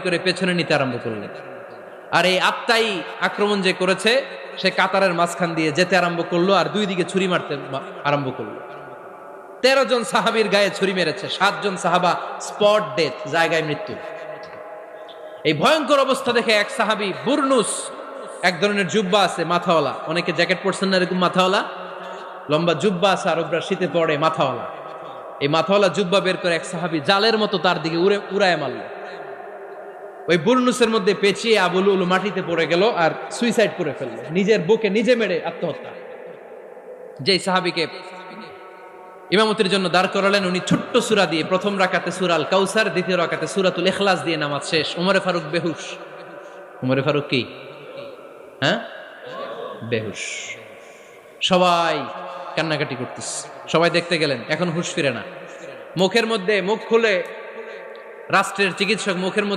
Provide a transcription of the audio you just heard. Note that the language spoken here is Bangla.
করে পেছনে নিতে আরম্ভ করলেন। আর এই আত্মাই আক্রমণ যে করেছে সে কাতারের মাঝখান দিয়ে যেতে আরম্ভ করলো আর দুই দিকে ছুরি মারতে আরম্ভ করলো। 13 জন সাহাবীর গায়ে ছুরি মেরেছে, 7 জন সাহাবা স্পট ডেথ, জায়গায় মৃত্যু। এই ভয়ঙ্কর অবস্থা দেখে এক সাহাবী বুরনুস, এক ধরনের জুব্বা আছে মাথাওয়ালা, অনেকে জ্যাকেট পরছেন না এরকম মাথাওয়ালা, লম্বা জুব্বা আছে আরবরা শীতে পড়ে মাথাওয়ালা, এই মাথাওয়ালা জুব্বা বের করে এক সাহাবী জালের মতো তার দিকে উড়ায় মারল। ওই বুরনুসের মধ্যে পেঁচিয়ে আবু লুলু মাটিতে পড়ে গেল আর সুইসাইড করে ফেলল, নিজের বুকে নিজে মেরে আত্মহত্যা। যেই সাহাবীকে ইমামতির জন্য দাঁড় করালেন উনি ছোট্ট সূরা দিয়ে প্রথম রাকাতে সূরা আল কাউসার, দ্বিতীয় রাকাতে সূরাতুল ইখলাস দিয়ে নামাজ শেষ। ওমরে ফারুক বেহুশ। ওমরে ফারুক কি বেহুশ। সবাই কান্নাকাটি করতেছে, সবাই দেখতে গেলেন, এখন হুঁশ ফিরে না। মুখের মধ্যে মুখ খুলে রাষ্ট্রের চিকিৎসক মুখের মধ্যে